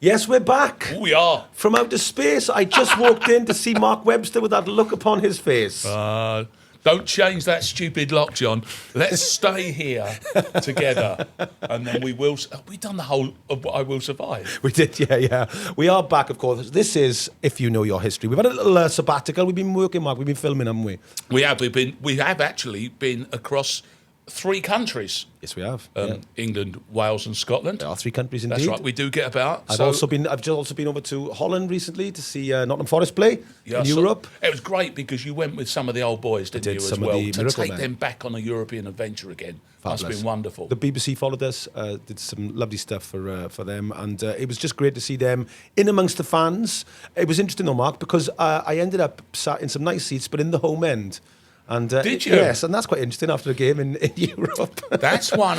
Yes, we're back. We are. From outer space. I just walked in to see Mark Webster with that look upon his face. Don't change that stupid lock, John. Let's stay here together, and then we will. We've done the whole of I Will Survive. We did, yeah. We are back, of course. This is, if you know your history. We've had a little sabbatical. We've been working, Mark. We've been filming, haven't we? We have actually been across 3 countries. Yes, we have. England, Wales, and Scotland. There are 3 countries indeed. That's right. We do get about. I've also been over to Holland recently to see Nottingham Forest play in Europe. It was great because you went with some of the old boys, didn't you, as well? To take them back on a European adventure again. Fabulous. Must have been wonderful. The BBC followed us, did some lovely stuff for them, and it was just great to see them in amongst the fans. It was interesting though, Mark, because I ended up sat in some nice seats, but in the home end. And, did you? Yes, and that's quite interesting after a game in Europe. That's one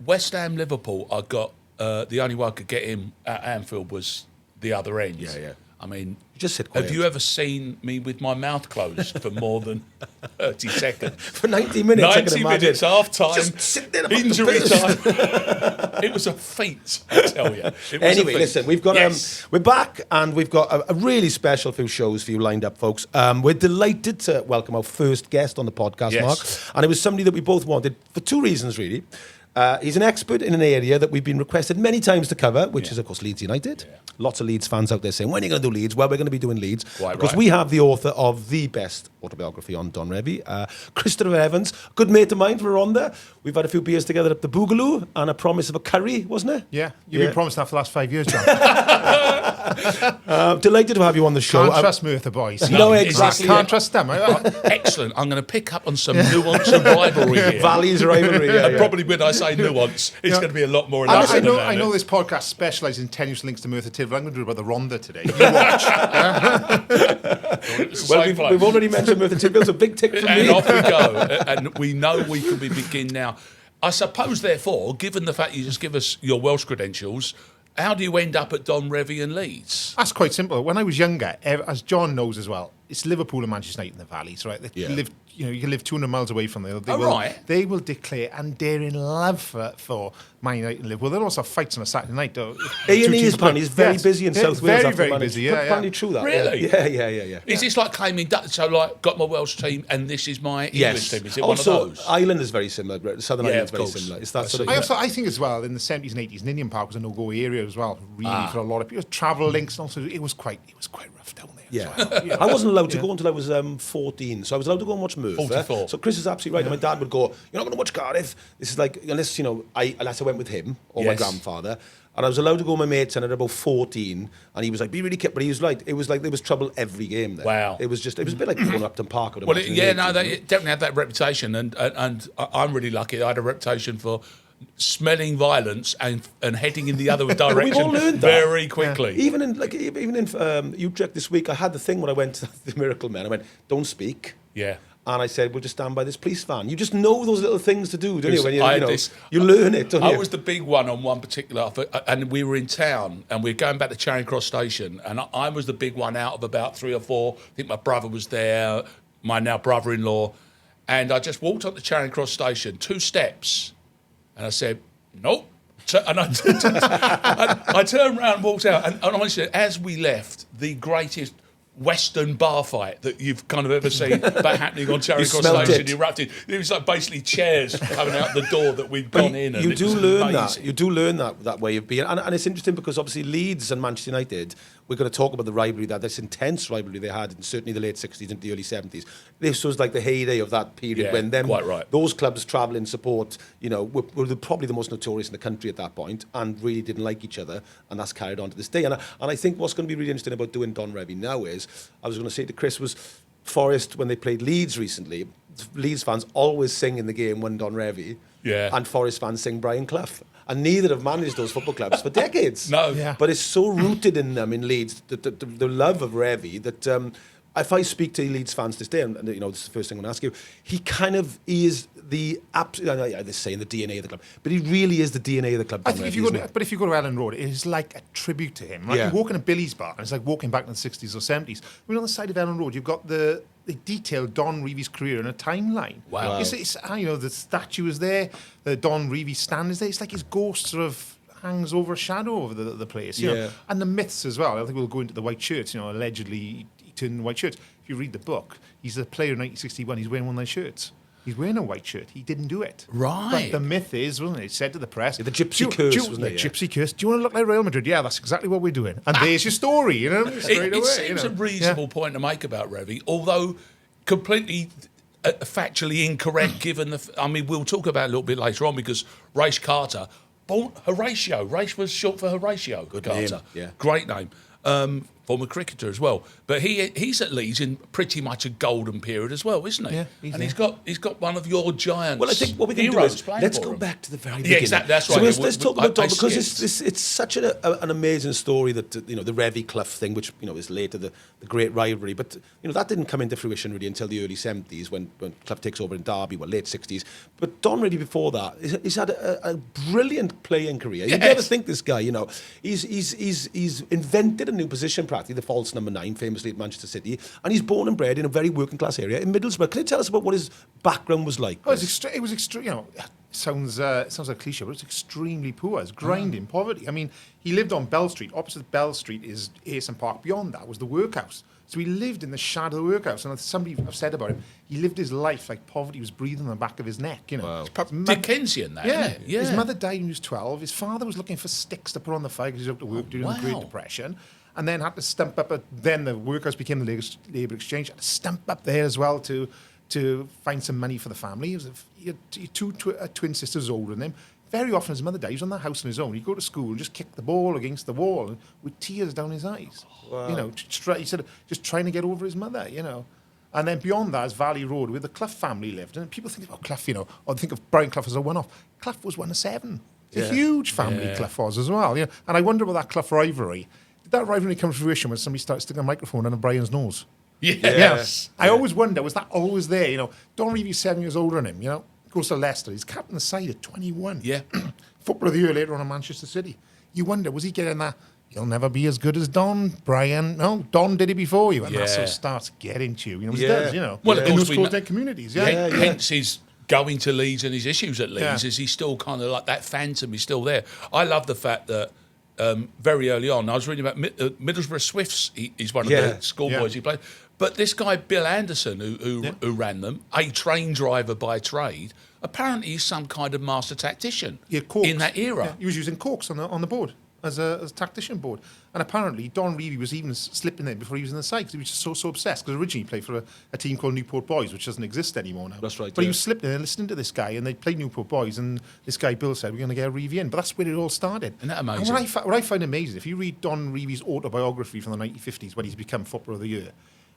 West Ham, Liverpool, I got, the only way I could get in at Anfield was the other end. Yeah. I mean, just sit quiet. Have you ever seen me with my mouth closed for more than 30 seconds? For 90 minutes, 90 minutes, half time, just sit there injury time. It was a feat, I tell you. Anyway, listen, we've got we're back, and we've got a really special few shows for you lined up, folks. We're delighted to welcome our first guest on the podcast, Mark, and it was somebody that we both wanted for 2 reasons, really. He's an expert in an area that we've been requested many times to cover, which is, of course, Leeds United. Yeah. Lots of Leeds fans out there saying, when are you going to do Leeds? Well, we're going to be doing Leeds. Because we have the author of the best autobiography on Don Revie, Christopher Evans, good mate of mine for Rhonda. We've had a few beers together at the Boogaloo and a promise of a curry, wasn't it? Yeah, you've been promising that for the last 5 years, John. Delighted to have you on the show. Can't trust Merthyr boys. No, exactly. Can't trust them. Excellent. I'm going to pick up on some nuance of rivalry here. Valley's rivalry, and probably when I say nuance, it's going to be a lot more. I know this podcast specialises in tenuous links to Merthyr Tydfil. I'm going to do it about the Rhonda today. You watch. We've already mentioned Merthyr Tydfil. It's a big tick for me. And off we go. And we know we can begin now. I suppose, therefore, given the fact you just give us your Welsh credentials, how do you end up at Don Revie and Leeds? That's quite simple. When I was younger, as John knows as well, it's Liverpool and Manchester United in the valleys, right? You can live 200 miles away from there. They will declare, and they're in love for Man United and Liverpool. They'll also have fights on a Saturday night. A&E is apparently very busy in South Wales. Very busy, yeah. Apparently true that. Really? Yeah. Is this like claiming that? So, like, got my Welsh team and this is my English team? Is it also, one of those? Ireland is very similar. Southern Ireland is very similar. It's that sort of. I think as well, in the 70s and 80s, Ninian Park was a no-go area as well, really, for a lot of people. Travel links, and also it was quite rough down there. Yeah. I wasn't allowed to go until I was 14, so I was allowed to go and watch Merthyr. 44. So Chris is absolutely right. And my dad would go, "You're not going to watch Cardiff." This is like unless I went with him or my grandfather. And I was allowed to go with my mates, and at about 14, and he was like, "Be really careful." But he was like, it was like there was trouble every game there. Wow. It was a bit like going to Upton Park. They definitely had that reputation, and I'm really lucky. I had a reputation for smelling violence and heading in the other direction. We've all learned that very quickly. Yeah. Even in Utrecht this week, I had the thing when I went to the Miracle Men. I went, "Don't speak." Yeah. And I said, we'll just stand by this police van. You just know those little things to do, don't you? When you learn it, don't you? I was the big one on one particular, and we were in town, and we were going back to Charing Cross Station, and I was the big one out of about 3 or 4. I think my brother was there, my now brother-in-law, and I just walked up to Charing Cross Station, 2 steps, and I said, "Nope." And I turned around and walked out, and honestly, as we left, the greatest Western bar fight that you've kind of ever seen happening on Charing Cross Station erupted. It was like basically chairs coming out the door that we'd gone in. You do learn that. You do learn that way of being. And it's interesting because obviously Leeds and Manchester United, we're going to talk about the rivalry, this intense rivalry they had in certainly the late 60s into the early 70s. This was like the heyday of that period when those clubs travel in support, were probably the most notorious in the country at that point and really didn't like each other, and that's carried on to this day. And I think what's going to be really interesting about doing Don Revie now is, I was going to say to Chris, was Forest, when they played Leeds recently, Leeds fans always sing in the game when Don Revie, and Forest fans sing Brian Clough. And neither have managed those football clubs for decades. No. Yeah. But it's so rooted in them, in Leeds, the love of Revie, that if I speak to Leeds fans this day, and this is the first thing I'm going to ask you, he is the absolute, they're saying the DNA of the club, but he really is the DNA of the club. I think if you go to Ellen Road, it is like a tribute to him. Like you walk in a Billy's bar, and it's like walking back in the 60s or 70s. I mean, on the side of Ellen Road, you've got the detailed Don Revie's career in a timeline. Wow. It's the statue is there, the Don Revie stand is there. It's like his ghost sort of hangs over a shadow over the place. You know? And the myths as well. I think we'll go into the white shirts. You know, allegedly he turned white shirts. If you read the book, he's a player in 1961. He's wearing one of those shirts. He's wearing a white shirt. He didn't do it. Right. But the myth is, wasn't it? He said to the press, the gypsy curse, wasn't it? Gypsy curse. Do you want to look like Real Madrid? Yeah, that's exactly what we're doing. And there's your story, you know. It seems a reasonable point to make about Revie, although completely factually incorrect given the... I mean, we'll talk about it a little bit later on because Race Carter, born Horatio. Race was short for Horatio Carter. Name. Yeah. Great name. Former cricketer as well, but he's at Leeds in pretty much a golden period as well, isn't he? Yeah, he's got one of your giants. Well, I think what we can do is let's go back to the very beginning. Yeah, exactly. That's right. So let's talk about Don because it's such an amazing story that the Revie Clough thing, which is later the great rivalry, but that didn't come into fruition really until the early 70s when Clough takes over in Derby, late 60s. But Don Revie before that, he's had a brilliant playing career. You never think this guy, he's invented a new position practically, the false number 9, famously at Manchester City, and he's born and bred in a very working class area in Middlesbrough. Can you tell us about what his background was like? Oh, it was extreme. Sounds like cliche, but it's extremely poor. It's grinding poverty. I mean, he lived on Bell Street. Opposite Bell Street is Ayson Park. Beyond that was the workhouse. So he lived in the shadow of the workhouse. And somebody have said about him, he lived his life like poverty was breathing on the back of his neck. Wow. Dickensian, that, isn't it? Yeah. His mother died when he was 12. His father was looking for sticks to put on the fire because he was out to work during the Great Depression. And then had to stump up. Then the workhouse became the Labour Exchange. Had to stump up there as well to find some money for the family. He had two twin sisters older than him. Very often his mother died. He was on the house on his own. He'd go to school and just kick the ball against the wall with tears down his eyes. Wow. He said just trying to get over his mother. And then beyond that is Valley Road, where the Clough family lived. And people think about Clough, or think of Brian Clough as a one-off. Clough was one of 7. It's a huge family, Clough was as well. And I wonder about that Clough rivalry. Did that rivalry come to fruition when somebody started sticking a microphone under Brian's nose? Yes. I always wonder, was that always there? Don Revie's 7 years older than him, goes to Leicester. He's captain of the side at 21. Yeah. Footballer of the year later on in Manchester City. You wonder, was he getting that, you'll never be as good as Don, Brian? No, Don did it before you. And that sort of starts getting to you. He does, Well, in those closed communities, Hence his going to Leeds and his issues at Leeds is he's still kind of like that phantom. He's still there. I love the fact that very early on, I was reading about Middlesbrough Swifts. He's one of the schoolboys he played. But this guy, Bill Anderson, who ran them, a train driver by trade, apparently he's some kind of master tactician in that era. Yeah, he was using corks on the board as a tactician board. And apparently Don Revie was even slipping there before he was in the side because he was just so obsessed. Because originally he played for a team called Newport Boys, which doesn't exist anymore now. That's right. But he was slipping there listening to this guy, and they played Newport Boys, and this guy, Bill, said, we're going to get Revie in. But that's where it all started. Isn't that amazing? And what I find amazing, if you read Don Revie's autobiography from the 1950s when he's become Footballer of the Year,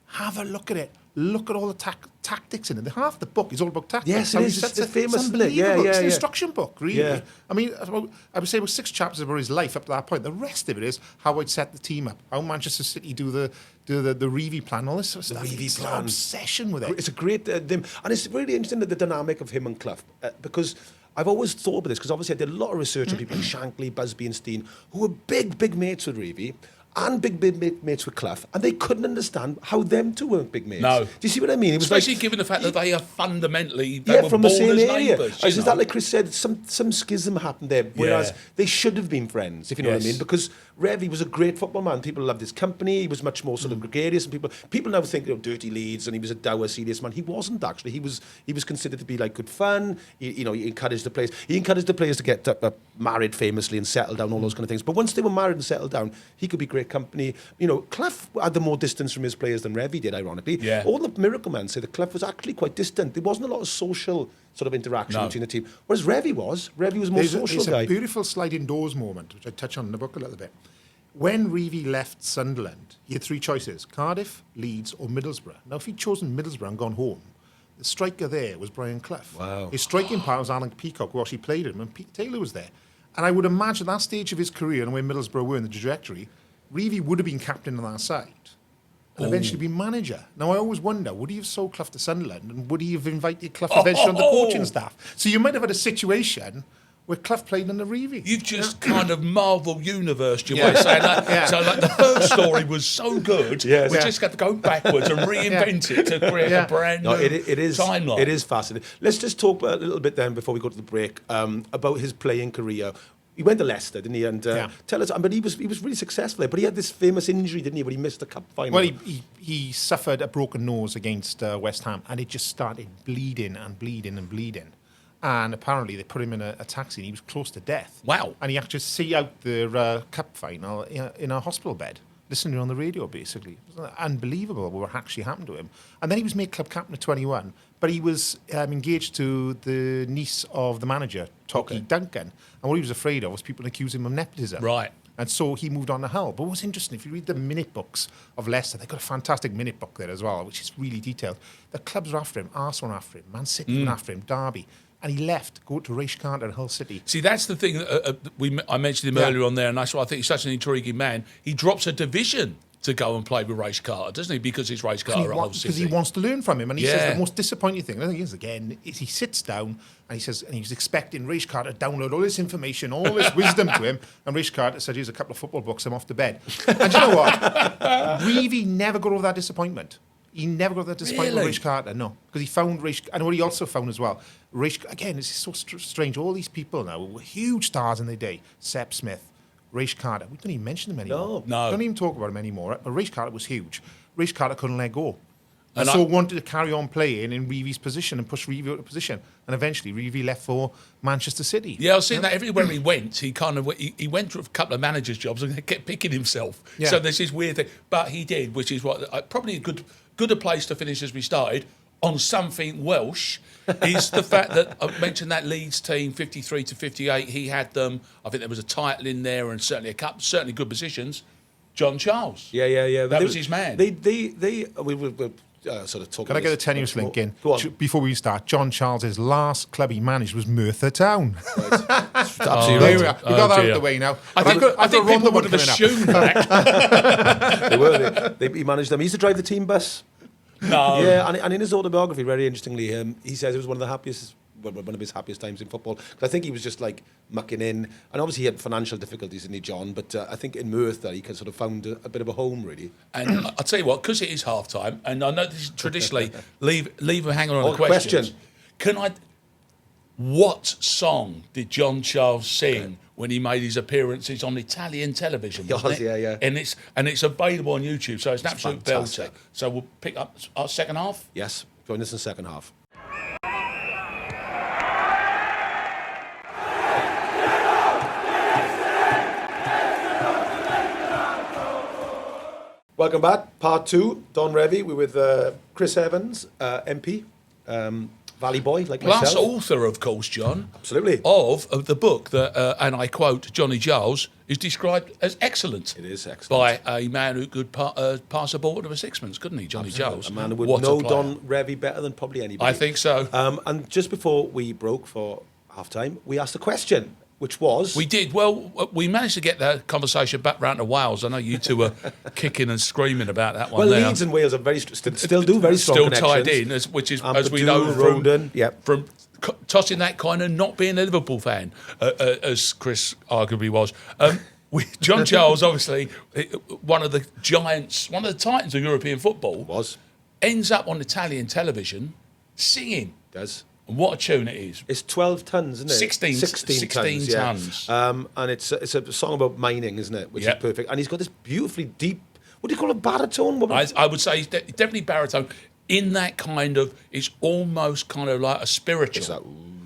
have a look at it. Look at all the tactics in it. Half the book is all about tactics. Yes, it is. It's famous, isn't it? It's an instruction book, really. Yeah. I mean, I would say about 6 chapters about his life up to that point. The rest of it is how I'd set the team up, how Manchester City do the Revie plan, all this sort of stuff. The Revie plan. Obsession with it. It's a great thing. And it's really interesting, the dynamic of him and Clough, because I've always thought about this, because obviously I did a lot of research on people like Shankly, Busby and Steen, who were big mates with Revie, and big mates with Clough, and they couldn't understand how them two weren't big mates. No. Do you see what I mean? It was especially given the fact that they are fundamentally they were from the born same as area. neighbours. Is that like Chris said? Some schism happened there, whereas they should have been friends, if you know what I mean. Because Revie was a great football man. People loved his company. He was much more sort of gregarious, and people now think dirty Leeds, and he was a dour, serious man. He wasn't actually. He was considered to be like good fun. He encouraged the players. He encouraged the players to get married famously and settle down, all those kind of things. But once they were married and settled down, he could be great company. Clough had the more distance from his players than Revie did, ironically. Yeah. All the Miracle Men say that Clough was actually quite distant. There wasn't a lot of social sort of interaction between the team. Whereas Revie was more social guy. There's a beautiful sliding doors moment, which I touch on in the book a little bit. When Revie left Sunderland, he had 3 choices, Cardiff, Leeds or Middlesbrough. Now, if he'd chosen Middlesbrough and gone home, the striker there was Brian Clough. Wow. His striking partner was Alan Peacock, who actually played him, and Pete Taylor was there. And I would imagine at that stage of his career and where Middlesbrough were in the trajectory, Revie would have been captain on our side and eventually been manager. Now, I always wonder, would he have sold Clough to Sunderland and would he have invited Clough eventually on the coaching staff? So you might have had a situation where Clough played under Revie. You've just kind of Marvel universed your way, saying that. So, like, the first story was so good, we just got to go backwards and reinvent it to create a brand new timeline. It is fascinating. Let's just talk a little bit then, before we go to the break, about his playing career. He went to Leicester, didn't he? And tell us, but he was really successful there. But he had this famous injury, didn't he, when he missed the cup final? Well, he suffered a broken nose against West Ham, and it just started bleeding and bleeding and bleeding. And apparently they put him in a taxi, and he was close to death. Wow! And he had to see out the cup final in a hospital bed, listening on the radio, basically. It was unbelievable what actually happened to him. And then he was made club captain at 21, but he was engaged to the niece of the manager, Toki Duncan. And what he was afraid of was people accusing him of nepotism. Right. And so he moved on to Hull. But what's interesting, if you read the minute books of Leicester, they've got a fantastic minute book there as well, which is really detailed. The clubs are after him, Arsenal are after him, Man City are after him, Derby. And he left, go to Raish Carter at Hull City. See, that's the thing. I mentioned him earlier on there, and that's why I think he's such an intriguing man. He drops a division to go and play with Raish Carter, doesn't he? Because it's Raish Carter at Hull City. Because he wants to learn from him. And he says the most disappointing thing, I think is, again, is he sits down and he says, and he's expecting Raish Carter to download all this information, all this wisdom to him. And Raish Carter said, here's a couple of football books, I'm off to bed. And you know what? Revie never got over that disappointment. He never got that disappointment with Raish Carter, no. Because he found Raish, and what he also found as well, Raish, again, this is so strange, all these people now were huge stars in their day. Sepp Smith, Raish Carter, we don't even mention them anymore. No. Don't even talk about him anymore. But Raish Carter was huge. Raish Carter couldn't let go. And so wanted to carry on playing in Revie's position and push Revie out of position. And eventually Revie left for Manchester City. Yeah, I was seeing that everywhere he went, he went through a couple of managers' jobs and kept picking himself. Yeah. So there's this weird thing. But he did, which is what probably a good place to finish as we started, on something Welsh, is the fact that I mentioned that Leeds team, 53 to 58, he had them, I think there was a title in there and certainly certainly good positions. John Charles. Yeah. That was his man. We were sort of talking. Can I get a tenuous link in? Go on. Before we start, John Charles's last club he managed was Merthyr Town. Right. Absolutely. There we are. We've got that out of the way now. I think people would have assumed that. They were. He managed them. He used to drive the team bus. No. Yeah, and in his autobiography, very interestingly, he says it was one of his happiest times in football. Because I think he was just like mucking in, and obviously he had financial difficulties, didn't he, John? But I think in Merthyr he sort of found a bit of a home, really. And I'll tell you what, because it is half time, and I know this is traditionally leave them hanging on the questions. What song did John Charles sing when he made his appearances on Italian television? Yeah. And it's available on YouTube, so it's an absolute belter. So we'll pick up our second half. Yes, join us in the second half. Welcome back, part 2. Don Revie. We're with Chris Evans, MP. Valley Boy, like Plus myself. author, of course, John. Absolutely. Of the book that, and I quote, Johnny Giles, is described as excellent. It is excellent. By a man who could pass a ball of a sixpence, couldn't he, Johnny Giles? A man who would know Don Revie better than probably anybody. I think so. And just before we broke for half-time, we asked a question, which was... We did. Well, we managed to get that conversation back round to Wales. I know you two were kicking and screaming about that one. Well, Leeds and Wales are still do very strong connections. Still tied in, which is, as we know, from tossing that kind of not being a Liverpool fan, as Chris arguably was. John Charles, obviously, one of the giants, one of the titans of European football, ends up on Italian television singing. Does. And what a tune it is. It's 12 tons, isn't it? 16 tons. Yeah. And it's a song about mining, isn't it? Which is perfect. And he's got this beautifully deep, what do you call a baritone? I would say he's definitely baritone. In that kind of, it's almost kind of like a spiritual.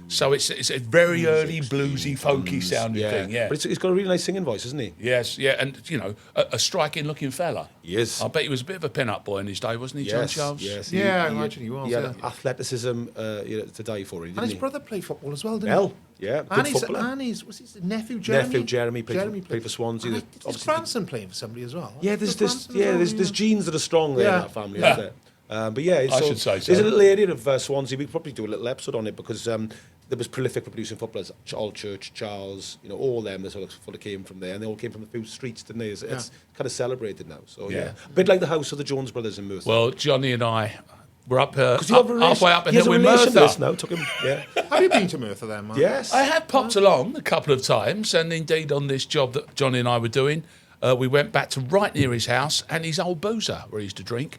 So it's a very early bluesy, folky sounding thing, yeah. But he's got a really nice singing voice, isn't he? Yes, yeah, and you know, a striking looking fella. Yes. I bet he was a bit of a pin-up boy in his day, wasn't he, John Charles? Yes. I imagine he was. He had athleticism to die for, didn't he? And his brother played football as well, didn't he? Yeah, good footballer. Was his nephew Jeremy? Nephew Jeremy played for Swansea. His grandson playing for somebody as well. Yeah, there's genes that are strong there in that family, isn't there? But I should say so. There's a little area of Swansea. We could probably do a little episode on it because there was prolific producing footballers, Church, Charles, all them that sort of came from there, and they all came from a few streets, didn't they? It's kind of celebrated now. So a bit like the house of the Jones brothers in Merthyr. Well, Johnny and I were up halfway up in hill with Merthyr. Merthyr. Took him, Have you been to Merthyr then, Mark? Yes. I have popped along a couple of times, and indeed on this job that Johnny and I were doing, we went back to right near his house and his old boozer where he used to drink.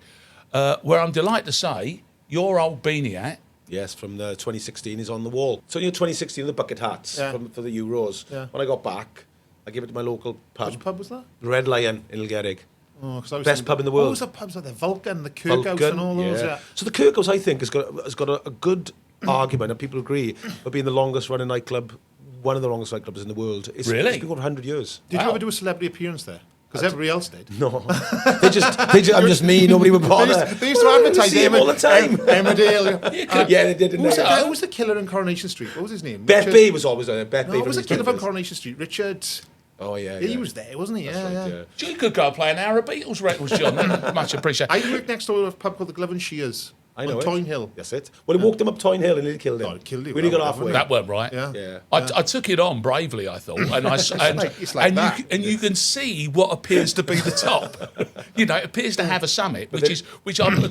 Where I'm delighted to say, your old beaniac Yes, from the 2016 is on the wall. So 2016, the bucket hats for the Euros. Yeah. When I got back, I gave it to my local pub. Which pub was that? Red Lion in Ilgerig. Oh, Best pub in the world. What was the pubs like the Vulcan, the Kirkhouse and all those? Yeah. So the Kirkhouse, I think, has got a good argument, and people agree, for being the longest running nightclub, one of the longest nightclubs in the world. It's been over 100 years. Did you ever do a celebrity appearance there? Because everybody else did. No. I'm just me, nobody would bother. They used to advertise him all the time. Emmerdale. Yeah, they did. Who was the killer in Coronation Street? What was his name? Beth B was always there. Beth B. No, was the killer from Coronation Street? Richard. Oh, yeah. He was there, wasn't he? Yeah. You could go and play an hour of Beatles records, John. Much appreciated. I worked next door to a pub called the Glove and Shears. I know on Toyne Hill. That's it. Well, he walked him up Toyne Hill and nearly killed him. Oh, it killed him. When he got halfway. That weren't right. Yeah. I took it on bravely, I thought, and you can see what appears to be the top. It appears to have a summit, which ironically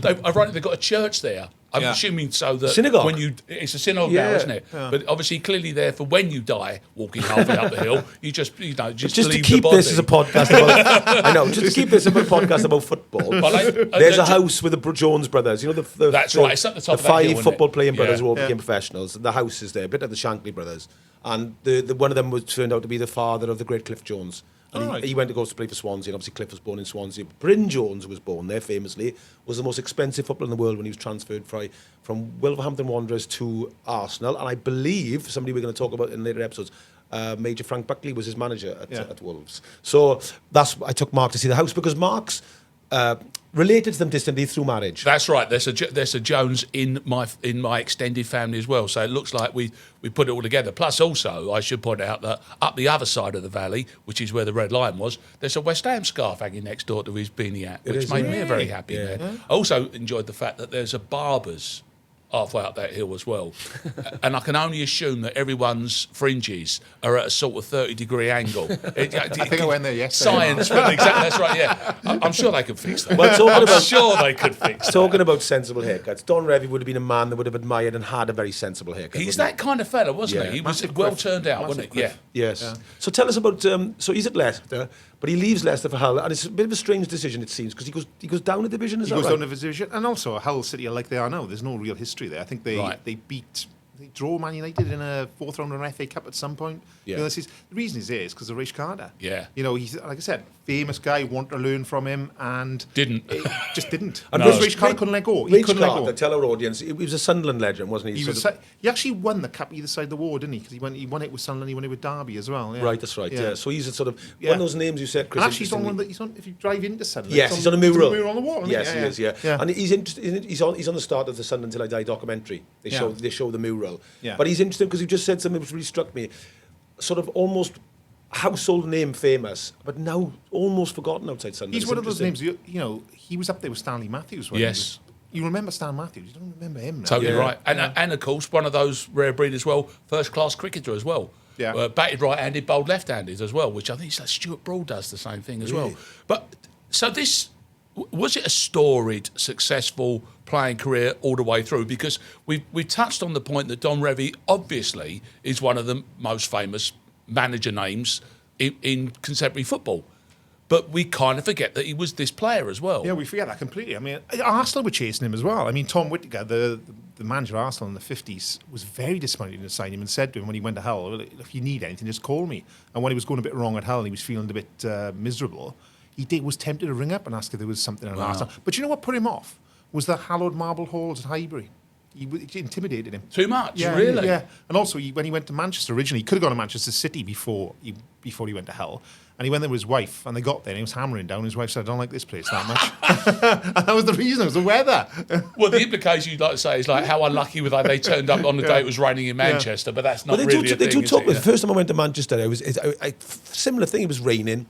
they've got a church there. I'm assuming so that synagogue. It's a synagogue now, isn't it? Yeah. But obviously, clearly there for when you die, walking halfway up the hill, you just leave to keep this as a podcast about. I know, just to keep this as a podcast about football. There's a house with the Jones brothers. That's right. It's at the top the of that hill, five football playing brothers Yeah. who all became professionals. The house is there, a bit like the Shankly brothers, and the one of them turned out to be the father of the great Cliff Jones. And he went to go to play for Swansea, and obviously Cliff was born in Swansea. Bryn Jones, who was born there famously, was the most expensive footballer in the world when he was transferred from Wolverhampton Wanderers to Arsenal. And I believe, somebody we're going to talk about in later episodes, Major Frank Buckley was his manager at Wolves. So I took Mark to see the house because Mark's related to them distantly through marriage. That's right. There's a Jones in my extended family as well. So it looks like we put it all together. Plus, also, I should point out that up the other side of the valley, which is where the Red Lion was, there's a West Ham scarf hanging next door to his beanie hat, which made me very happy there. I also enjoyed the fact that there's a Barber's halfway up that hill as well. And I can only assume that everyone's fringes are at a sort of 30-degree angle. I think I went there yesterday. Science, exactly, that's right, yeah. I'm sure they could fix that. Well, they could fix that. Talking about sensible haircuts, Don Revie would have been a man that would have admired and had a very sensible haircut. He's that kind of fella, wasn't he? He was well turned out, wasn't he? Yeah. Yes. Yeah. So tell us about, so he's at Leicester, but he leaves Leicester for Hull, and it's a bit of a strange decision, it seems, because he goes down a division, is that right? He goes down a division, and also Hull City are like they are now. There's no real history there. I think they draw Man United in a fourth round of an FA Cup at some point. Yeah. The reason is because of Rich Carter. Yeah. He's, like I said, famous guy, want to learn from him, and just didn't. And Rich Carter couldn't let go. Rich Carter, tell our audience, he was a Sunderland legend, wasn't he? He actually won the cup either side of the war, didn't he? Because he won it with Sunderland, he won it with Derby as well. Yeah. Right, that's right. Yeah. So he's a sort of one of those names you said, Chris. And actually, he's on. If you drive into Sunderland, yes, he's on a mural. On the wall. Yes, he is. Yeah. And he's on the start of the Sunderland Till I Die documentary. They show the mural. Yeah. But he's interesting because you just said something which really struck me. Sort of almost household name famous, but now almost forgotten outside Sunderland. He's one of those names. He was up there with Stanley Matthews. Yes. You remember Stan Matthews? You don't remember him. Now. Totally right. And of course, one of those rare breed as well, first class cricketer as well. Yeah. Batted right-handed, bowled left-handed as well, which I think Stuart Broad does the same thing as well. But so was it a storied, successful playing career all the way through? Because we touched on the point that Don Revie obviously is one of the most famous manager names in contemporary football. But we kind of forget that he was this player as well. Yeah, we forget that completely. I mean, Arsenal were chasing him as well. I mean, Tom Whittaker, the manager of Arsenal in the 50s, was very disappointed to sign him and said to him when he went to Hull, if you need anything, just call me. And when he was going a bit wrong at Hull and he was feeling a bit miserable, he was tempted to ring up and ask if there was something on Arsenal. But you know what put him off? Was the hallowed marble halls at Highbury. It intimidated him. Too much, really? Yeah. And also, when he went to Manchester originally, he could have gone to Manchester City before he went to Hull. And he went there with his wife, and they got there, and he was hammering down. His wife said, I don't like this place that much. And that was the reason. It was the weather. Well, the implication you'd like to say is like how unlucky were they turned up on the day it was raining in Manchester, but that's not really a thing, they do talk. The first time I went to Manchester, similar thing, it was raining.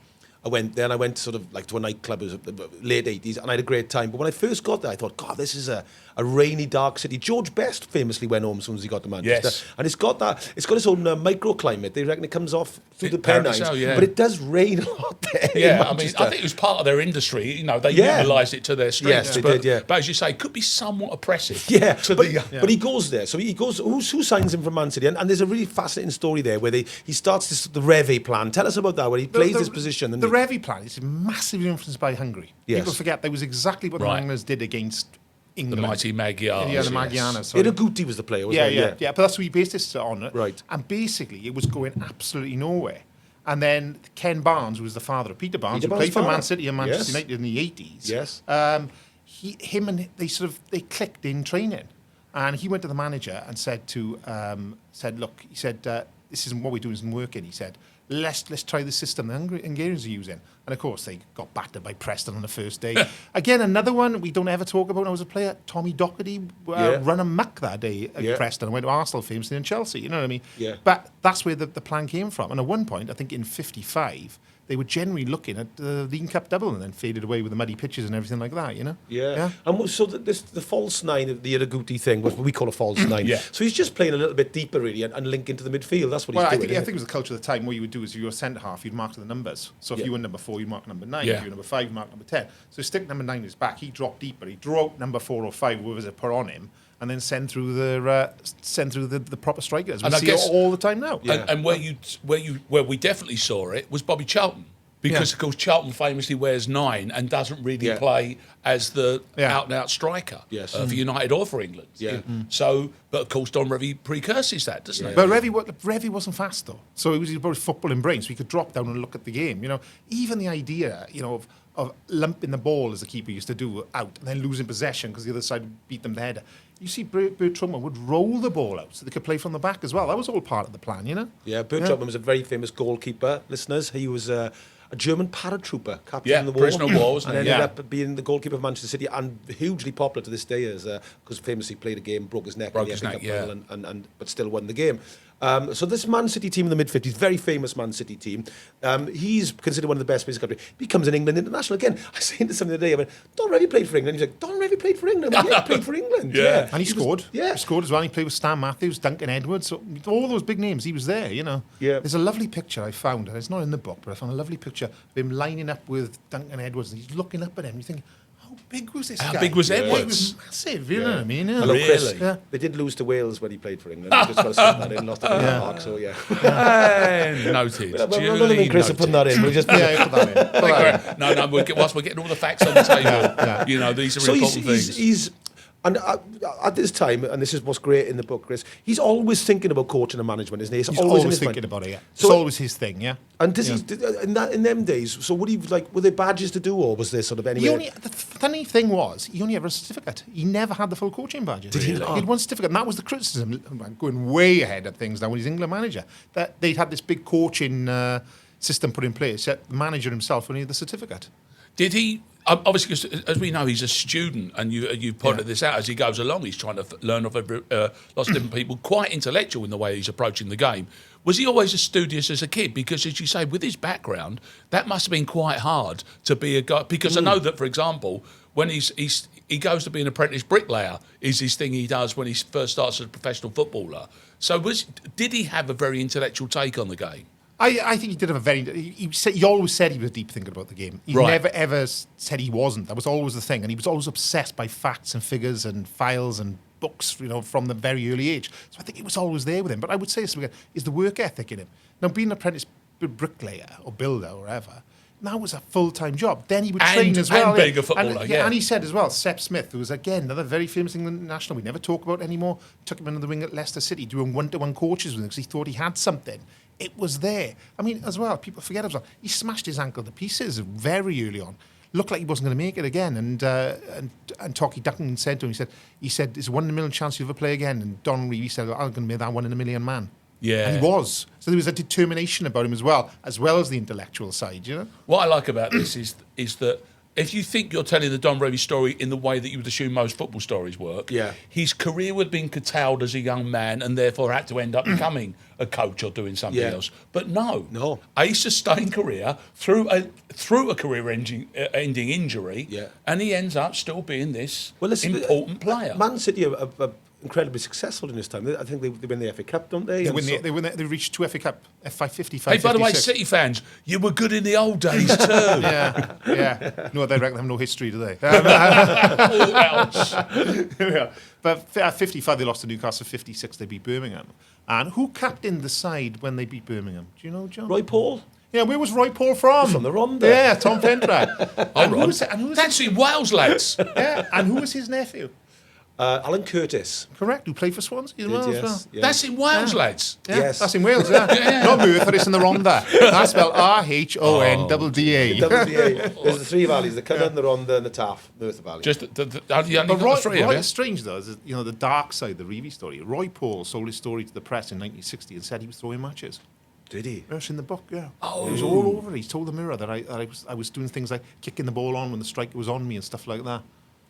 I went there and I went sort of like to a nightclub, it was late 80s, and I had a great time. But when I first got there, I thought, God, this is a rainy, dark city. George Best famously went home as soon as he got to Manchester. Yes. And it's got its own microclimate. They reckon it comes off through the Pennines. So, yeah. But it does rain a lot there. Yeah, I mean, I think it was part of their industry. They utilised it to their strengths. Yes, they did, yeah. But as you say, it could be somewhat oppressive. Yeah, but he goes there. So he goes, who signs him from Man City? And there's a really fascinating story there where he starts the Revie plan. Tell us about that, where he plays his position. And the Revie plan is massively influenced by Hungary. Yes. People forget that was exactly what the Anglers did against England. The mighty Magyars. Yeah, the Magyarnas. Sorry. Iraguti was the player, wasn't it? Yeah. But that's what he based this on. Right. And basically, it was going absolutely nowhere. And then Ken Barnes, who was the father of Peter Barnes, who played for Man City and Manchester United in the 80s. Yes. They clicked in training. And he went to the manager and said, look, this isn't what we're doing, isn't working. He said, let's try the system the Hungarians are using. And of course, they got battered by Preston on the first day. Again, another one we don't ever talk about when I was a player, Tommy Doherty run amok that day at Preston and went to Arsenal famously in Chelsea, you know what I mean? Yeah. But that's where the plan came from. And at one point, I think in 55, they were generally looking at the League Cup double and then faded away with the muddy pitches and everything like that, you know? Yeah. And so the false nine, the Iraguti thing, what we call a false nine. Yeah. So he's just playing a little bit deeper, really, and link into the midfield. That's what he's doing. I think it was the culture of the time. What you would do is if you were a centre half, you'd mark to the numbers. So if you were number 4, you'd mark number 9. Yeah. If you were number 5, you'd mark number 10. So stick number 9 in his back. He dropped deeper. He drew out number 4 or 5, whoever was put on him, and then send through the proper strikers. We see it all the time now. Yeah. And where we definitely saw it was Bobby Charlton. Because, of course, Charlton famously wears 9 and doesn't really play as the out-and-out striker for United or for England. Yeah. So, but, of course, Don Revie precurses that, doesn't he? But Revie wasn't fast, though. So he was probably footballing brain, so he could drop down and look at the game. You know, even the idea, of lumping the ball, as the keeper used to do, out, and then losing possession because the other side beat them the header. You see, Bert Trumman would roll the ball out so they could play from the back as well. That was all part of the plan, you know? Yeah, Bert Trumman was a very famous goalkeeper, listeners. He was a German paratrooper, captain in the war. Prisoner of war, wasn't and he? ended up being the goalkeeper of Manchester City and hugely popular to this day because famously played a game, broke his neck in the FA Cup final, but still won the game. So this Man City team in the mid-50s, very famous Man City team, he's considered one of the best players in the country. Becomes an England international again. I was saying to somebody the other day, I went, Don Revie played for England. He's like, Don Revie played for England. He played for England. Yeah. And he scored. He scored as well. He played with Stan Matthews, Duncan Edwards, so all those big names. He was there, you know. Yeah. There's a lovely picture I found, and it's not in the book, but I found a lovely picture of him lining up with Duncan Edwards, and he's looking up at him. You think, how big was this guy? How big was Edwards? He was massive, you know what I mean? Yeah. Hello, Chris. Really? They did lose to Wales when he played for England. I just got to slip that in, lost to Park, so Noted. None of Chris are putting that in. We'll just Put that in. No, whilst we're getting all the facts on the table, you know, these are important things. And at this time, and this is what's great in the book, Chris, he's always thinking about coaching and management, isn't he? He's always thinking about it, It's always his thing, And does he, in them days, so would he, were there badges to do, or was there sort of any... The funny thing was, he only had a certificate. He never had the full coaching badges. Did he He not? had one certificate, and that was the criticism, going way ahead of things now when he's England manager, that they'd had this big coaching system put in place, yet the manager himself only had the certificate. Did he... Obviously, 'cause as we know, he's a student, and you pointed this out as he goes along. He's trying to learn off lots of different people. Quite intellectual in the way he's approaching the game. Was he always as studious as a kid? Because, as you say, with his background, that must have been quite hard to be a guy. Because I know that, for example, when he goes to be an apprentice bricklayer, is his thing he does when he first starts as a professional footballer. So, did he have a very intellectual take on the game? I think he did have a very... He always said he was deep thinking about the game. He never, ever said he wasn't. That was always the thing. And he was always obsessed by facts and figures and files and books, from the very early age. So I think it was always there with him. But I would say this again, is the work ethic in him. Now, being an apprentice bricklayer or builder or whatever, that was a full-time job. Then he would train as well. And being a footballer, and he said as well, Sepp Smith, who was, again, another very famous England national we never talk about anymore, took him under the wing at Leicester City, doing one-to-one coaches with him because he thought he had something. It was there. I mean, as well, people forget as well, he smashed his ankle to pieces very early on. Looked like he wasn't going to make it again. And Talkie Duncan said to him, he said, it's a 1 in a million chance you ever play again. And Don Revie said, I'm going to make that 1 in a million man. Yeah. And he was. So there was a determination about him as well as the intellectual side, you know? What I like about this is that if you think you're telling the Don Revie story in the way that you would assume most football stories work, his career would have been curtailed as a young man and therefore had to end up becoming a coach or doing something else. But no. A sustained career through a career-ending injury, and he ends up still being this important player. Man City are incredibly successful in this time. I think they win the FA Cup, don't they? They reached 2 FA Cup, 55. Hey, by the way, City fans, you were good in the old days too. yeah. No, they reckon they have no history, do they? But at 55, they lost to Newcastle. 56, they beat Birmingham. And who captained the side when they beat Birmingham? Do you know, John? Roy Paul. Yeah, where was Roy Paul from? From the Ronda. Yeah, Tom Pentra. That's in Wales, lads. Yeah, and who was his nephew? Alan Curtis. Correct, who played for Swansea as well. Yes. Yeah. That's in Wales, lads. Yeah, Yes. that's in Wales, yeah. Not Merthyr, it's in the Rhondda. That's spelled RHONDDA. There's the three valleys, the Cynon, the Rhondda and the Taff, Merthyr Valley. Just you only got the three of you. It's strange though, is, the dark side, the Revie story. Roy Paul sold his story to the press in 1960 and said he was throwing matches. Did he? Yes, in the book, yeah. Oh. It was all over. He told the Mirror that I was doing things like kicking the ball on when the striker was on me and stuff like that.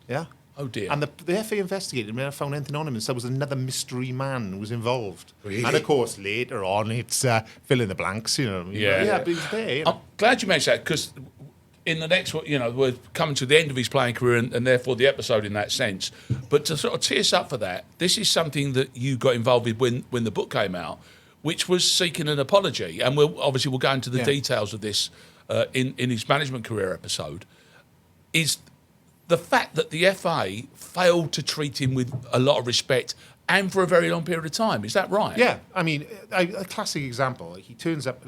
Yeah. Oh dear. And the FA investigated and never found anything on him and said it was another mystery man who was involved. Really? And of course, later on, it's fill in the blanks, Yeah. Yeah, but he was there. I'm glad you mentioned that because in the next one, we're coming to the end of his playing career and therefore the episode in that sense. But to sort of tee us up for that, this is something that you got involved with when the book came out, which was seeking an apology. And we'll go into the details of this in his management career episode. Is the fact that the FA failed to treat him with a lot of respect and for a very long period of time. Is that right? Yeah, I mean, a classic example. He turns up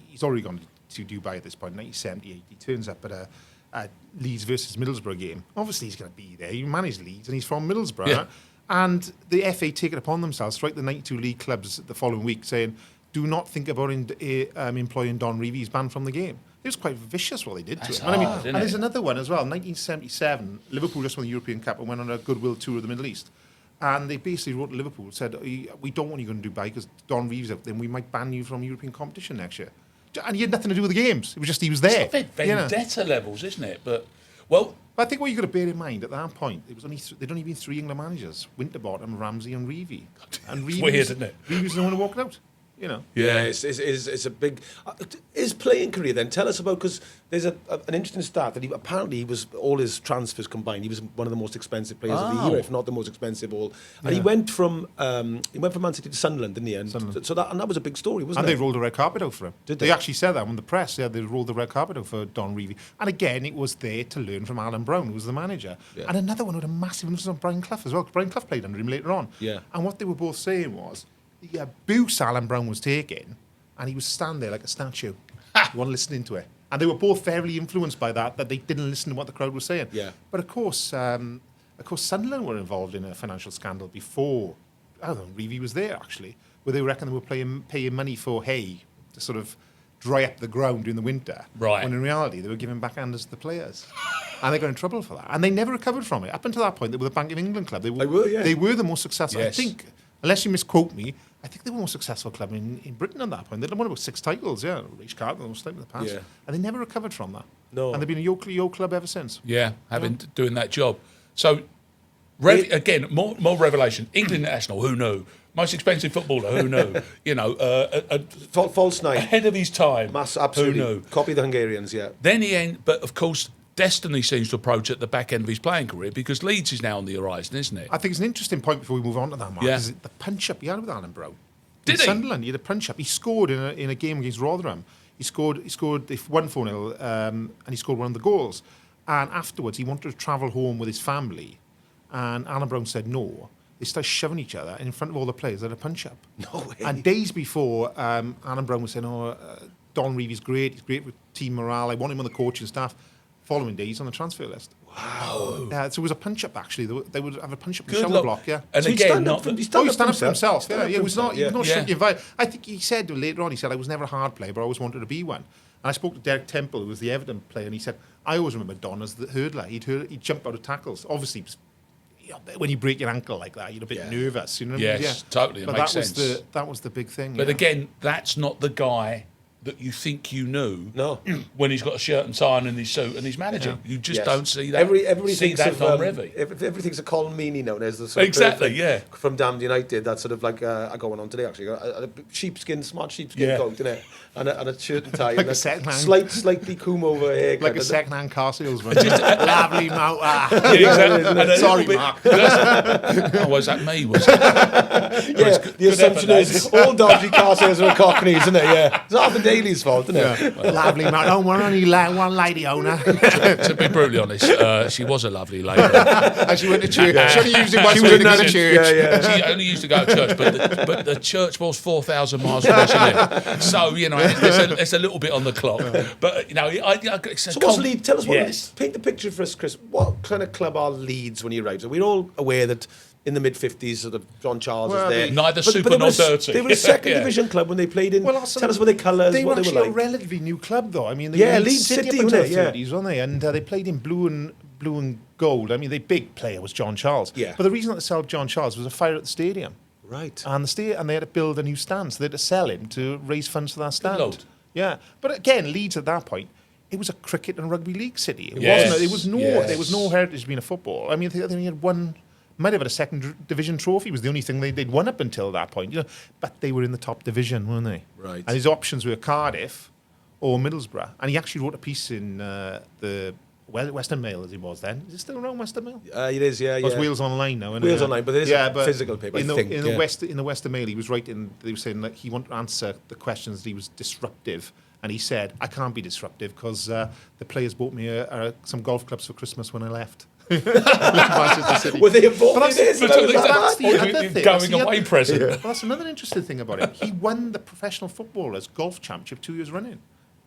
he's already gone to Dubai at this point, 1978. He turns up at a Leeds versus Middlesbrough game. Obviously, he's going to be there. He managed Leeds and he's from Middlesbrough. Yeah. And the FA take it upon themselves to write the 92 league clubs the following week saying, do not think about employing Don Revie. He's banned from the game. It was quite vicious what they did to him. And there's another one as well. 1977, Liverpool just won the European Cup and went on a goodwill tour of the Middle East. And they basically wrote to Liverpool, said, we don't want you going to Dubai because Don Reeves out there, and we might ban you from European competition next year. And he had nothing to do with the games. It was just he was there. It's vendetta levels, isn't it? But I think what you've got to bear in mind, at that point, it was there'd only been three England managers, Winterbottom, Ramsey and Revie. And it's weird, isn't it? Revie was the one who walked out. Yeah, it's a big. His playing career then. Tell us about, because there's an interesting stat that he was all his transfers combined. He was one of the most expensive players of the year, if not the most expensive all. And he went from Man City to Sunderland, didn't he? And so that was a big story, wasn't it? And they rolled the red carpet out for him. Did they? They actually said that on the press. Yeah, they rolled the red carpet out for Don Revie. And again, it was there to learn from Alan Brown, who was the manager. Yeah. And another one with a massive influence on Brian Clough as well, because Brian Clough played under him later on. Yeah. And what they were both saying was, the abuse Alan Brown was taking, and he was standing there like a statue. You weren't listening to it. And they were both fairly influenced by that they didn't listen to what the crowd was saying. Yeah. But of course, Sunderland were involved in a financial scandal before, Revie was there actually, where they reckon they were paying money for hay to sort of dry up the ground during the winter. Right. When in reality, they were giving backhanders to the players. And they got in trouble for that. And they never recovered from it. Up until that point, they were the Bank of England club. They were the most successful. Yes. I think, unless you misquote me, I think they were the most successful club in Britain at that point. They'd won about 6 titles, Reached Carlton, most time in the past. Yeah. And they never recovered from that. No. And they've been a York club ever since. Yeah, doing that job. So, again, more revelation. England national, who knew? Most expensive footballer, who knew? False night. Ahead of his time. Absolutely. Who knew? Copy the Hungarians, yeah. Then but of course, destiny seems to approach at the back end of his playing career because Leeds is now on the horizon, isn't it? I think it's an interesting point before we move on to that, Mark. Is the punch-up he had with Alan Brown. Did he? Sunderland, he had a punch-up. He scored in a game against Rotherham. He scored. They won 4-0, and he scored one of the goals. And afterwards, he wanted to travel home with his family, and Alan Brown said no. They started shoving each other, and in front of all the players, they had a punch-up. No way. And days before, Alan Brown was saying, Don Revie's great. He's great with team morale. I want him on the coaching staff. Following day, he's on the transfer list. Wow. Yeah, so it was a punch-up, actually. They would have a punch-up in Good the shower luck. block, yeah. And So again, he stand up for himself. Yeah, he was not shrinking violent. I think he said later on, I was never a hard player, but I always wanted to be one. And I spoke to Derek Temple, who was the Everton player, and he said, I always remember Don as the hurdler. He'd jump out of tackles. Obviously, when you break your ankle like that, you're a bit nervous. You know what I mean? Yes, totally. But It makes sense. that was the big thing. But again, that's not the guy that you think you knew. No. When he's got a shirt and tie on and his suit and he's managing. You just don't see that. Everybody see thinks that of Don Revie. everything's a Colin Meaney nowadays. The sort of Exactly, perfect from Damned United. That's sort of like I got one on today actually. A smart sheepskin coat, didn't it? And a shirt and tie. Like and a second-hand. Slightly comb over haircut. like a second-hand car salesman. Lovely mouth. Yeah, exactly. And a Sorry, little bit- Mark. Oh, was that me? Was it? Yeah, the assumption is all dodgy car sales are Cockneys, isn't it? Yeah, it's half a day. Daly's fault, isn't it? Yeah. Lovely man. Oh, we're only one lady owner. To be brutally honest, she was a lovely lady. And she went to church. She only used it once She a was week to go another to church. She only used to go to church, but the church was 4,000 miles away from there. So, it's a little bit on the clock. But, So what's Leeds? Tell us Yes. paint the picture for us, Chris. What kind of club are Leeds when you arrived? So we're all aware that in the mid-50s, sort of John Charles Well, was there. Neither super nor dirty. They were a second Yeah. division club when they played in. Well, also, tell us what their colours, they what were they actually were a like. relatively new club, though. I mean, they Yeah, were in Leeds City, up until wasn't the it? Yeah. 30s, weren't they? And they played in blue and gold. I mean, the big player was John Charles. Yeah. But the reason that they sold John Charles was a fire at the stadium. Right. And and they had to build a new stand, so they had to sell him to raise funds for that stand. Lord. Yeah, but again, Leeds at that point, it was a cricket and rugby league city. It Yes. wasn't. There was no Yes. heritage being a football. I mean, they only had one. Might have had a second division trophy. Was the only thing they'd won up until that point. But they were in the top division, weren't they? Right. And his options were Cardiff or Middlesbrough. And he actually wrote a piece in the Western Mail, as it was then. Is it still around Western Mail? It is, yeah, It's yeah. Wheels Online now. Isn't Wheels it? Online, but it is a physical paper, In I think. in the Western Mail, he was writing. They were saying that he wanted to answer the questions that he was disruptive, and he said, "I can't be disruptive because the players bought me some golf clubs for Christmas when I left." Manchester City. Were they involved But in this? that's the other thing. That's Going the away other- present. Well, that's another interesting thing about it. He won the professional footballers golf championship 2 years running.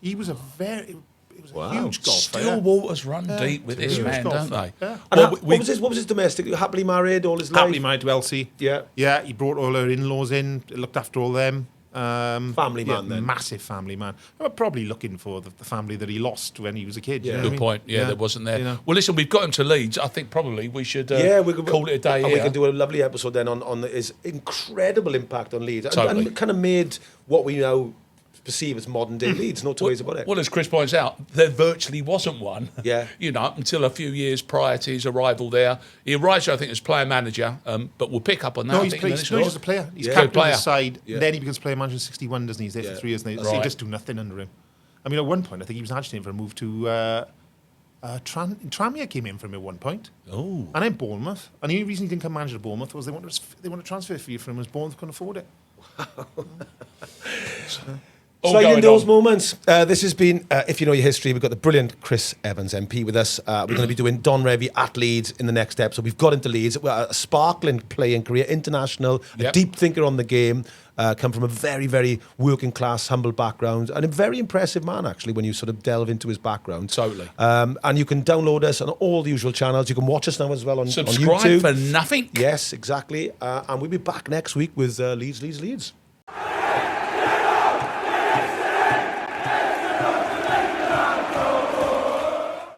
He was a huge golfer. Still waters run deep with this Huge man, golfer. don't they? Yeah. And Well, what was his domestic? Happily married all his life? Happily married to Elsie. Yeah. Yeah, he brought all her in-laws in, looked after all them. Family man, then. Massive family man. They were probably looking for the family that he lost when he was a kid. You know what I Good mean? point. Yeah, that wasn't there. You know. Well, listen, we've got him to Leeds. I think probably we should We call it a day and here. we can do a lovely episode then on his incredible impact on Leeds. Totally. And kind of made what we now perceive as modern day Leeds. No two ways about it. Well, as Chris points out, there virtually wasn't one. Yeah. Until a few years prior to his arrival there. He arrived, I think, as player manager, but we'll pick up on that. No, I he's think, in the played. next No, he's one. just a player. He's Yeah. captain Player. of the side. Yeah. Then he becomes player manager in 61, doesn't he? He's there for 3 years. And Right. he just do nothing under him. I mean, at one point, I think he was agitating for a move to Tranmere came in for him at one point. Oh. And then Bournemouth. And the only reason he didn't come manager at Bournemouth was they wanted a transfer fee for him as Bournemouth couldn't afford it. Sliding those moments. This has been, if you know your history, we've got the brilliant Chris Evans MP with us. We're going to be doing Don Revie at Leeds in the next episode. We've got into Leeds, a sparkling playing career, international, a deep thinker on the game, come from a very, very working class, humble background, and a very impressive man, actually, when you sort of delve into his background. Totally. And you can download us on all the usual channels. You can watch us now as well on Subscribe YouTube. for nothing. Yes, exactly. And we'll be back next week with Leeds.